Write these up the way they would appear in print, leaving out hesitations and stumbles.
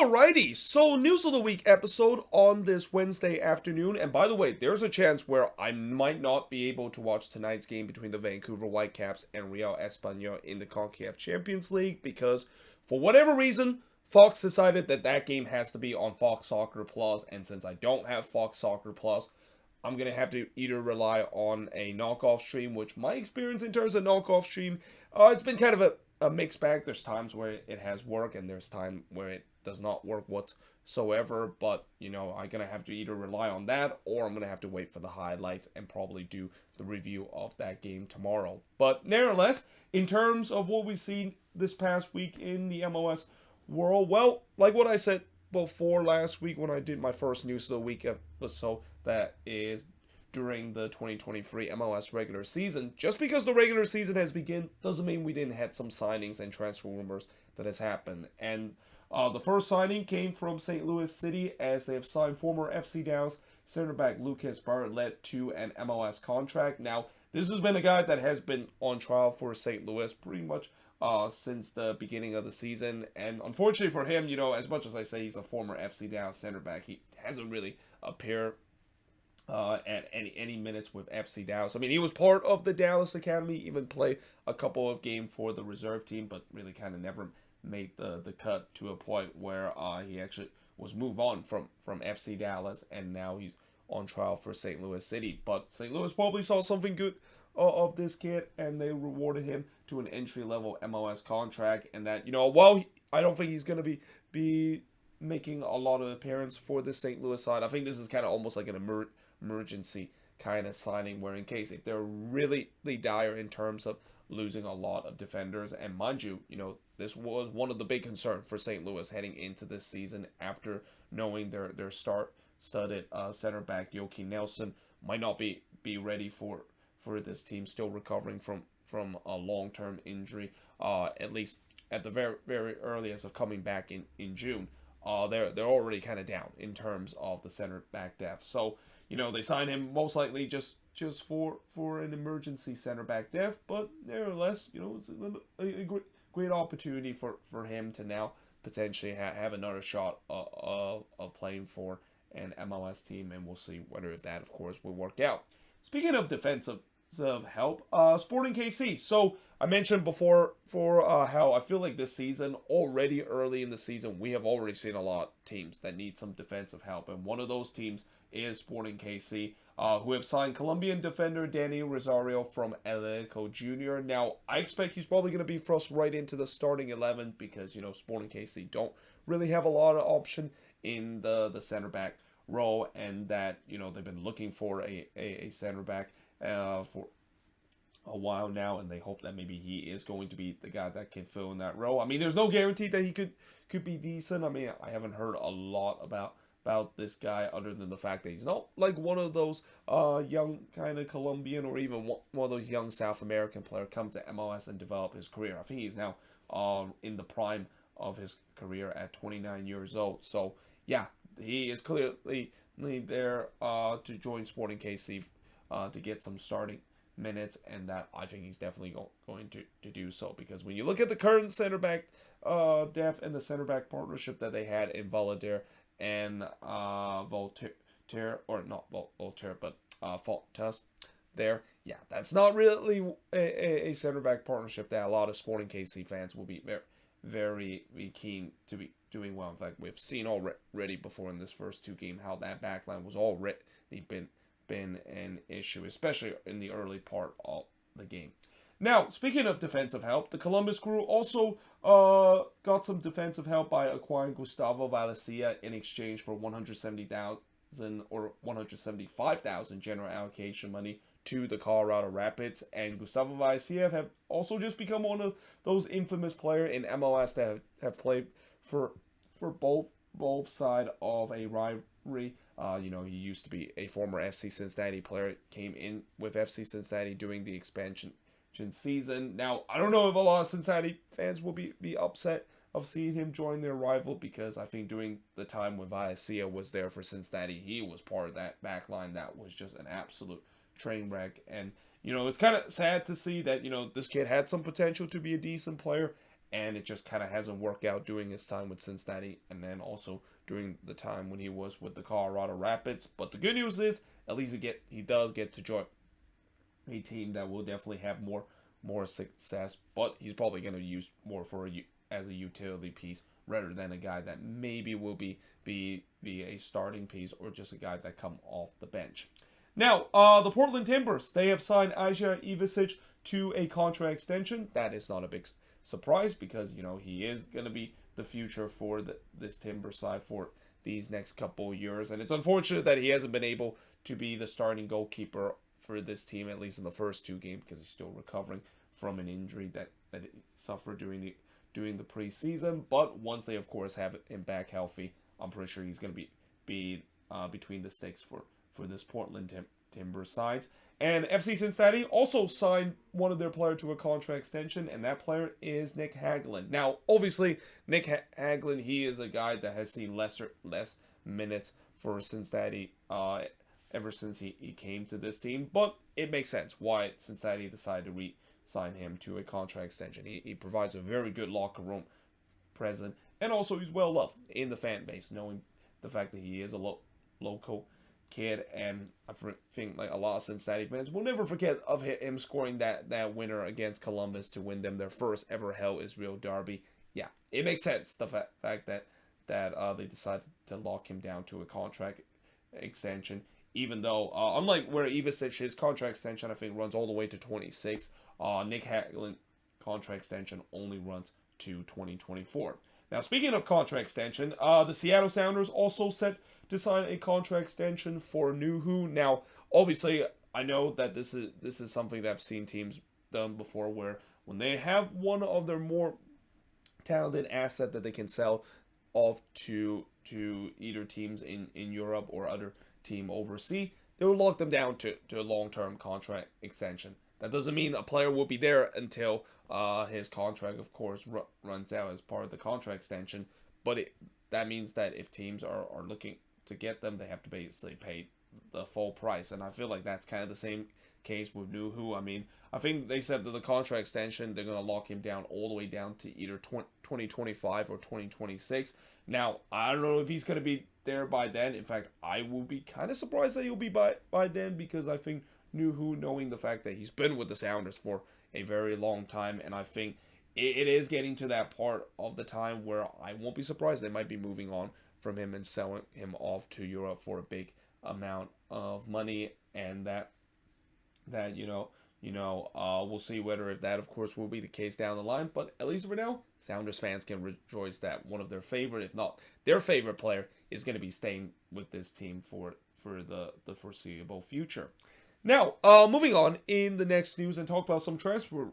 Alrighty, so News of the Week episode on this Wednesday afternoon. And by the way, there's a chance where I might not be able to watch tonight's game between the Vancouver Whitecaps and Real Español in the CONCACAF Champions League because, for whatever reason, Fox decided that that game has to be on Fox Soccer Plus. And since I don't have Fox Soccer Plus, I'm going to have to either rely on a knockoff stream, which my experience in terms of knockoff stream, it's been kind of a mixed bag. There's times where it has worked and there's time where it does not work whatsoever. But, I'm going to have to either rely on that or I'm going to have to wait for the highlights and probably do the review of that game tomorrow. But nevertheless, in terms of what we've seen this past week in the MLS world, well, like what I said before last week when I did my first News of the Week episode, that is during the 2023 MLS regular season. Just because the regular season has begun doesn't mean we didn't have some signings and transfer rumors that has happened. And the first signing came from St. Louis City as they have signed former FC Dallas center back Lucas Bartlett to an MLS contract. Now, this has been a guy that has been on trial for St. Louis pretty much since the beginning of the season. And unfortunately for him, as much as I say he's a former FC Dallas center back, he hasn't really appeared at any minutes with FC Dallas. I mean, he was part of the Dallas Academy, even played a couple of games for the reserve team, but really kind of never made the cut to a point where he actually was moved on from FC Dallas, and now he's on trial for St. Louis City. But St. Louis probably saw something good of this kid, and they rewarded him to an entry-level MLS contract, and that, while I don't think he's going to be making a lot of appearance for the St. Louis side, I think this is kind of almost like an emergency kind of signing where in case if they're really dire in terms of losing a lot of defenders, and mind you, this was one of the big concerns for St. Louis heading into this season after knowing their star-studded center back Joakim Nelson might not be ready for this team, still recovering from a long-term injury, at least at the very, very earliest of coming back in June. They're already kind of down in terms of the center back depth. So, they signed him most likely just for an emergency center back depth, but nevertheless, it's a great opportunity for him to now potentially have another shot of playing for an MLS team, and we'll see whether that, of course, will work out. Speaking of defensive help, Sporting KC. So I mentioned before how I feel like this season, already early in the season, we have already seen a lot of teams that need some defensive help, and one of those teams is Sporting KC, who have signed Colombian defender Danny Rosario from Atletico Junior. Now, I expect he's probably going to be thrust right into the starting 11 because, Sporting KC don't really have a lot of option in the center back role, and that, they've been looking for a center back for a while now, and they hope that maybe he is going to be the guy that can fill in that role. I mean, there's no guarantee that he could be decent. I mean, I haven't heard a lot about this guy other than the fact that he's not like one of those young kind of Colombian or even one of those young South American players come to MLS and develop his career. I think he's now in the prime of his career at 29 years old. So yeah, he is clearly there to join Sporting KC to get some starting minutes, and that I think he's definitely going to do so, because when you look at the current center back depth and the center back partnership that they had in Valadir and Voltaire, or not Voltaire, but Fontas there, yeah, that's not really a center back partnership that a lot of Sporting KC fans will be very keen to be doing well. In fact, we've seen already before in this first two games how that backline was already been an issue, especially in the early part of the game. Now, speaking of defensive help, the Columbus Crew also got some defensive help by acquiring Gustavo Valencia in exchange for $170,000 or $175,000 general allocation money to the Colorado Rapids. And Gustavo Valencia have also just become one of those infamous players in MLS that have played for both sides of a rivalry. He used to be a former FC Cincinnati player, came in with FC Cincinnati during the expansion season. Now, I don't know if a lot of Cincinnati fans will be upset of seeing him join their rival, because I think during the time when Valencia was there for Cincinnati, he was part of that back line that was just an absolute train wreck. And, it's kind of sad to see that, this kid had some potential to be a decent player, and it just kind of hasn't worked out during his time with Cincinnati, and then also during the time when he was with the Colorado Rapids. But the good news is, at least he does get to join a team that will definitely have more success, but he's probably going to use more as a utility piece rather than a guy that maybe will be a starting piece or just a guy that come off the bench. Now, the Portland Timbers, they have signed Aja Ivicic to a contract extension. That is not a big surprise because, he is going to be the future for this Timber side for these next couple of years. And it's unfortunate that he hasn't been able to be the starting goalkeeper for this team, at least in the first two games, because he's still recovering from an injury that he suffered during the preseason. But once they, of course, have him back healthy, I'm pretty sure he's going to be between the sticks for this Portland Timber side. And FC Cincinnati also signed one of their players to a contract extension, and that player is Nick Hagelin. Now, obviously, Nick Hagelin, he is a guy that has seen less minutes for Cincinnati ever since he came to this team, but it makes sense why Cincinnati decided to re-sign him to a contract extension. He provides a very good locker room presence, and also he's well loved in the fan base, knowing the fact that he is a local kid, and I think like a lot of Cincinnati fans will never forget of him scoring that winner against Columbus to win them their first ever Hell Israel derby. Yeah, it makes sense, the fact that they decided to lock him down to a contract extension, even though unlike where Ivicic, his contract extension I think runs all the way to 26, Nick Hagelin contract extension only runs to 2024. Now, speaking of contract extension, the Seattle Sounders also set to sign a contract extension for Nuhu. Now, obviously, I know that this is something that I've seen teams done before, where when they have one of their more talented asset that they can sell off to either teams in Europe or other team overseas, they will lock them down to a long-term contract extension. That doesn't mean a player will be there until his contract, of course, runs out as part of the contract extension. But that means that if teams are looking to get them, they have to basically pay the full price. And I feel like that's kind of the same case with Nuhu. I mean, I think they said that the contract extension, they're going to lock him down all the way down to either 2025 or 2026. Now, I don't know if he's going to be there by then. In fact, I will be kind of surprised that he'll be by then, because I think Nuhu, knowing the fact that he's been with the Sounders for a very long time, and I think it is getting to that part of the time where I won't be surprised they might be moving on from him and selling him off to Europe for a big amount of money, and that we'll see whether if that, of course, will be the case down the line. But at least for now, Sounders fans can rejoice that one of their favorite, if not their favorite player, is going to be staying with this team for the foreseeable future. Now, moving on in the next news and talk about some transfer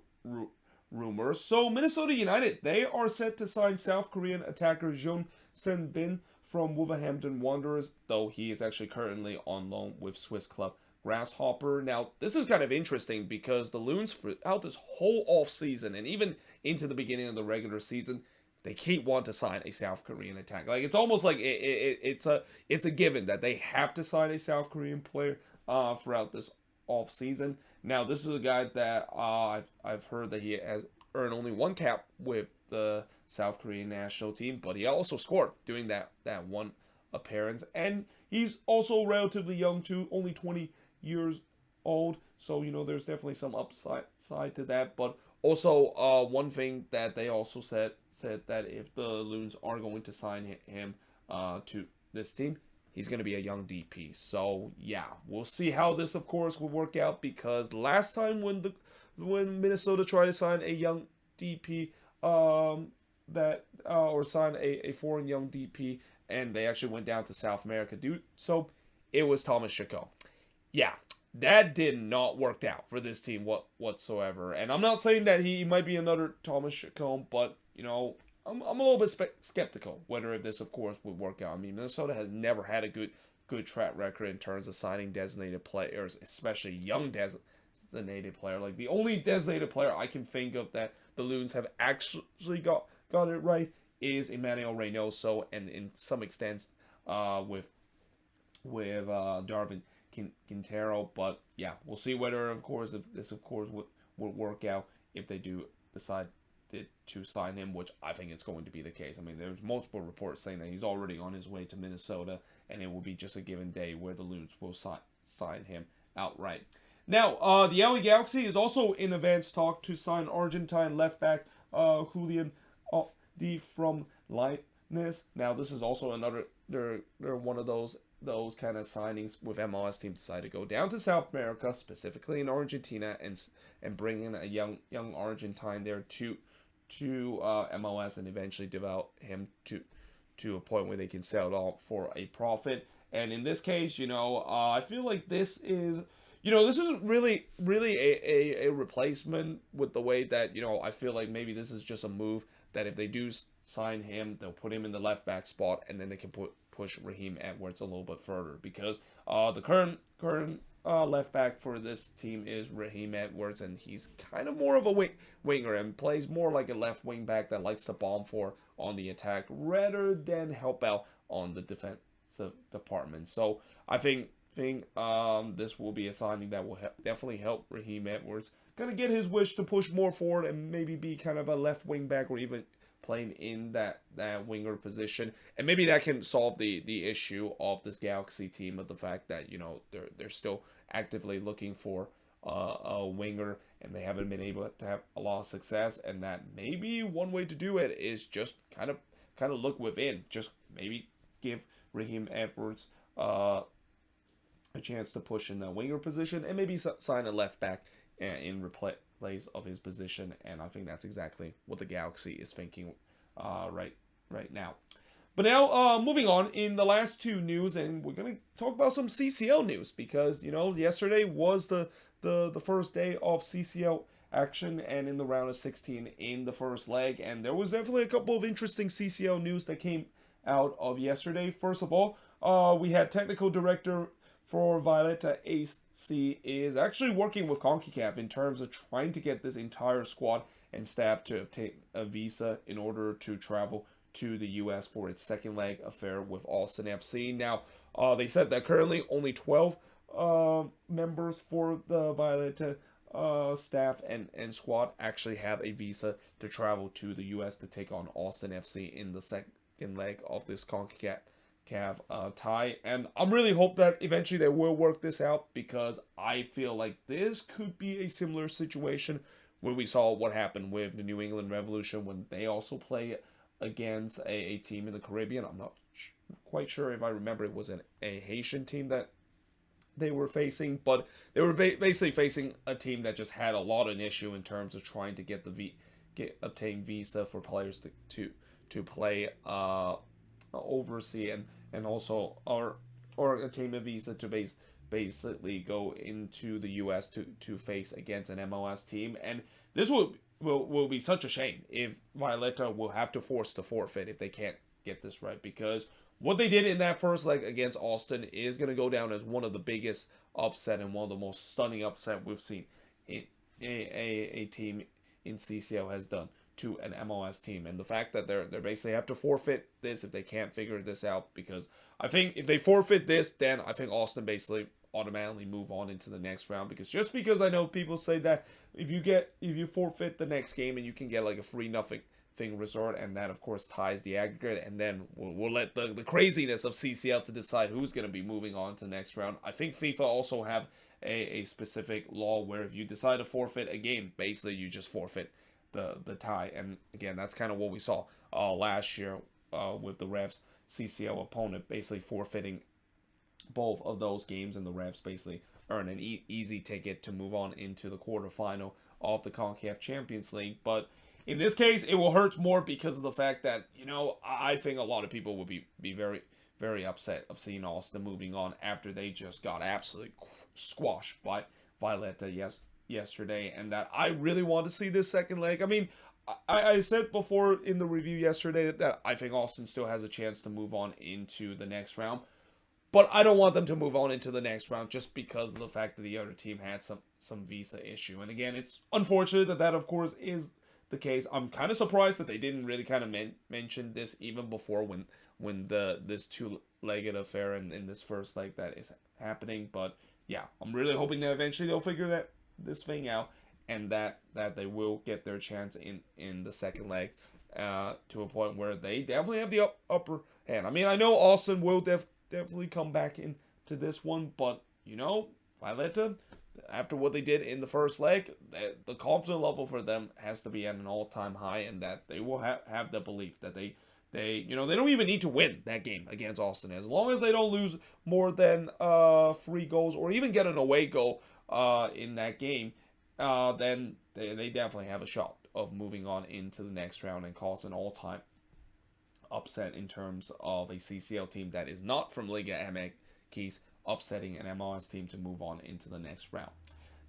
rumors. So, Minnesota United, they are set to sign South Korean attacker Jeon Sen-bin from Wolverhampton Wanderers, though he is actually currently on loan with Swiss club Grasshopper. Now, this is kind of interesting because the Loons, throughout this whole off-season and even into the beginning of the regular season, they keep wanting to sign a South Korean attacker. Like, it's almost like it's a given that they have to sign a South Korean player throughout this off season. Now, this is a guy that I've heard that he has earned only one cap with the South Korean national team, but he also scored doing that one appearance, and he's also relatively young too, only 20 years old. So there's definitely some upside to that. But also one thing that they also said that if the Loons are going to sign him to this team, he's going to be a young DP. So, yeah, we'll see how this, of course, will work out, because last time when Minnesota tried to sign a young DP, or sign a foreign young DP, and they actually went down to South America, so it was Thomas Chacon. Yeah, that did not work out for this team whatsoever. And I'm not saying that he might be another Thomas Chacon, but, I'm a little bit skeptical whether if this, of course, would work out. I mean, Minnesota has never had a good track record in terms of signing designated players, especially young designated player. Like, the only designated player I can think of that the Loons have actually got it right is Emmanuel Reynoso, and in some extent with Darwin Quintero. But yeah, we'll see whether, of course, if this, of course, would work out if they do decide opted to sign him, which I think it's going to be the case. I mean, there's multiple reports saying that he's already on his way to Minnesota, and it will be just a given day where the Loons will sign him outright. Now, the LA Galaxy is also in advanced talk to sign Argentine left back Julian D from Linus. Now, this is also another they're one of those kind of signings with MLS teams decide to go down to South America, specifically in Argentina, and bring in a young Argentine there to MLS and eventually develop him to a point where they can sell it all for a profit. And in this case, I feel like this is. This isn't really a replacement with the way that, I feel like maybe this is just a move that if they do sign him, they'll put him in the left back spot, and then they can push Raheem Edwards a little bit further, because the current left back for this team is Raheem Edwards, and he's kind of more of a winger and plays more like a left wing back that likes to bomb for on the attack rather than help out on the defensive department. So I think this will be a signing that will definitely help Raheem Edwards kind of get his wish to push more forward and maybe be kind of a left wing back or even playing in that winger position. And maybe that can solve the issue of this Galaxy team, of the fact that they're still actively looking for a winger, and they haven't been able to have a lot of success. And that maybe one way to do it is just kind of look within, just maybe give Raheem Edwards a chance to push in the winger position, and maybe sign a left back in replace of his position. And I think that's exactly what the Galaxy is thinking right now. But now, moving on in the last two news, and we're going to talk about some CCL news, because, yesterday was the first day of CCL action, and in the round of 16 in the first leg, and there was definitely a couple of interesting CCL news that came out of yesterday. First of all, we had technical director for Violeta AC is actually working with CONCACAF in terms of trying to get this entire squad and staff to obtain a visa in order to travel to the U.S. for its second leg affair with Austin FC. Now, they said that currently only 12 members for the Violeta staff and squad actually have a visa to travel to the U.S. to take on Austin FC in the second leg of this CONCACAF tie. And I'm really hope that eventually they will work this out, because I feel like this could be a similar situation where we saw what happened with the New England Revolution when they also play against a team in the Caribbean. I'm not quite sure if I remember it was a Haitian team that they were facing, but they were basically facing a team that just had a lot of an issue in terms of trying to get obtain visa for players to play overseas, and also or obtain a visa to basically go into the U.S. to face against an MLS team. And this will be such a shame if Violeta will have to force the forfeit if they can't get this right, because what they did in that first leg against Austin is going to go down as one of the biggest upset and one of the most stunning upset we've seen a team in CCL has done to an MLS team. And the fact that they're basically have to forfeit this if they can't figure this out, because I think if they forfeit this, then I think Austin basically automatically move on into the next round, because I know people say that if you forfeit the next game and you can get like a 3-0 result, and that of course ties the aggregate, and then we'll let the craziness of CCL to decide who's going to be moving on to the next round. I think FIFA also have a specific law where if you decide to forfeit a game, basically you just forfeit the tie. And again, that's kind of what we saw last year with the refs CCL opponent basically forfeiting both of those games, and the refs basically earn an easy ticket to move on into the quarterfinal of the CONCACAF Champions League. But in this case, it will hurt more because of the fact that, I think a lot of people will be very, very upset of seeing Austin moving on after they just got absolutely squashed by Violeta yesterday, and that I really want to see this second leg. I mean, I said before in the review yesterday that I think Austin still has a chance to move on into the next round, but I don't want them to move on into the next round just because of the fact that the other team had some visa issue. And again, it's unfortunate that of course is the case. I'm kind of surprised that they didn't really kind of mention this even before when this two-legged affair in this first leg that is happening. But yeah, I'm really hoping that eventually they'll figure this thing out and that they will get their chance in the second leg, to a point where they definitely have the upper hand. I mean, I know Austin will definitely come back into this one, but Violeta, after what they did in the first leg, the confidence level for them has to be at an all-time high, and that they will have the belief that they they don't even need to win that game against Austin. As long as they don't lose more than 3 goals, or even get an away goal in that game, then they definitely have a shot of moving on into the next round and cause an all-time upset in terms of a CCL team that is not from Liga MX upsetting an MLS team to move on into the next round.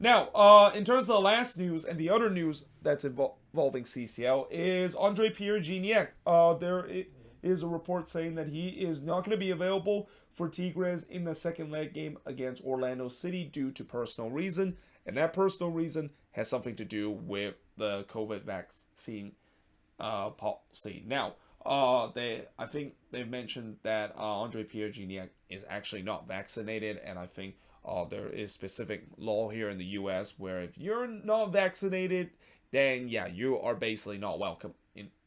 Now, in terms of the last news and the other news that's involving CCL is Andre Pierre-Gignac. There is a report saying that he is not going to be available for Tigres in the second leg game against Orlando City due to personal reason, and that personal reason has something to do with the COVID vaccine policy. Now, I think they've mentioned that Andre Pierre-Gignac is actually not vaccinated, and I think there is specific law here in the U.S. where if you're not vaccinated, then yeah, you are basically not welcome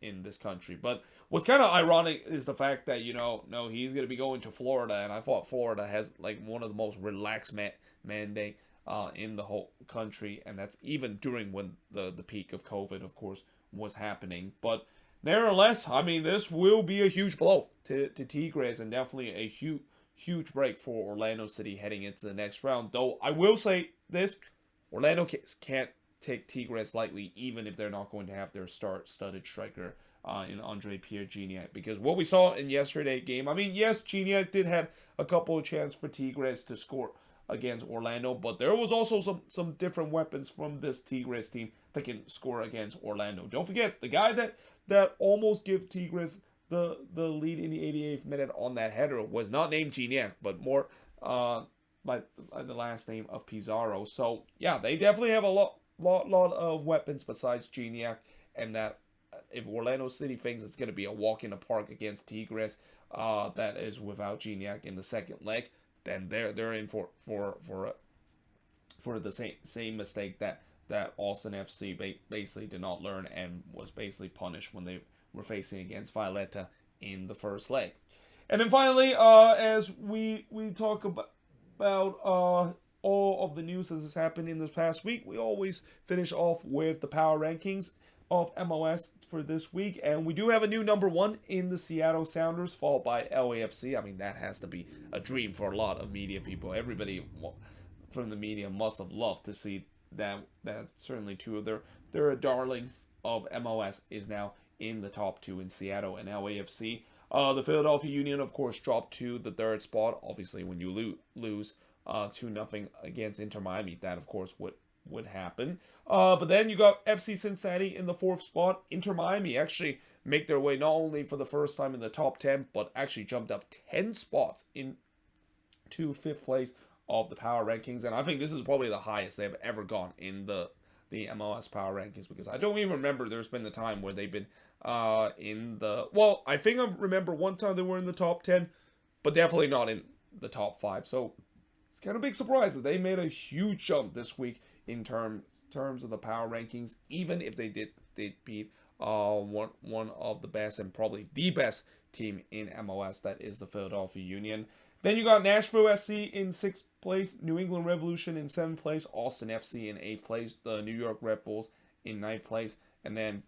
in this country. But what's kind of ironic is the fact that no, he's gonna be going to Florida, and I thought Florida has like one of the most relaxed mandate in the whole country, and that's even during when the peak of COVID, of course, was happening. But nevertheless, I mean, this will be a huge blow to Tigres, and definitely a huge break for Orlando City heading into the next round. Though I will say this, Orlando can't take Tigres lightly, even if they're not going to have their star-studded striker in Andre Pierre-Gignac, because what we saw in yesterday's game, I mean, yes, Gignac did have a couple of chances for Tigres to score against Orlando, but there was also some different weapons from this Tigres team that can score against Orlando. Don't forget, the guy that almost gave Tigres the lead in the 88th minute on that header was not named Gignac, but more by the last name of Pizarro. So yeah, they definitely have a lot of weapons besides Gignac, and that if Orlando City thinks it's going to be a walk in the park against Tigres, that is without Gignac in the second leg, then they're in for the same mistake that Austin FC basically did not learn and was basically punished when they were facing against Violeta in the first leg. And then finally, as we talk about all of the news that has happened in this past week, we always finish off with the power rankings of MLS for this week, and we do have a new number 1 in the Seattle Sounders, followed by LAFC. I mean, that has to be a dream for a lot of media people. Everybody from the media must have loved to see that certainly two of their darlings of MLS is now in the top 2 in Seattle and LAFC. The Philadelphia Union, of course, dropped to the 3rd spot. Obviously, when you lose 2-0 against Inter Miami, that of course would happen. But then you got FC Cincinnati in the 4th spot. Inter Miami actually make their way not only for the first time in the top 10, but actually jumped up 10 spots into 5th place of the power rankings. And I think this is probably the highest they've ever gone in the MLS power rankings, because I don't even remember there's been a time where they've been in the... Well, I think I remember one time they were in the top 10, but definitely not in the top 5. So it's kind of a big surprise that they made a huge jump this week in terms of the power rankings, even if they did beat one of the best and probably the best team in MLS, that is the Philadelphia Union. Then you got Nashville SC in 6th place, New England Revolution in 7th place, Austin FC in 8th place, the New York Red Bulls in 9th place, and then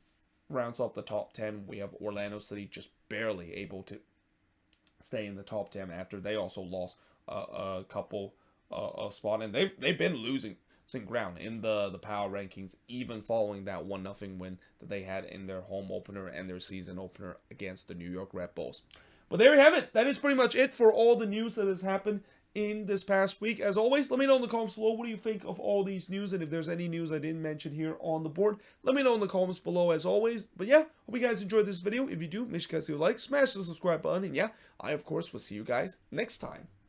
rounds up the top 10, we have Orlando City just barely able to stay in the top 10 after they also lost a couple of spots, and they've been losing ground in the power rankings, even following that 1-0 win that they had in their home opener and their season opener against the New York Red Bulls. But there you have it. That is pretty much it for all the news that has happened in this past week. As always, let me know in the comments below, what do you think of all these news? And if there's any news I didn't mention here on the board, let me know in the comments below as always. But yeah, hope you guys enjoyed this video. If you do, make sure you guys leave a like, smash the subscribe button. And yeah, I of course will see you guys next time.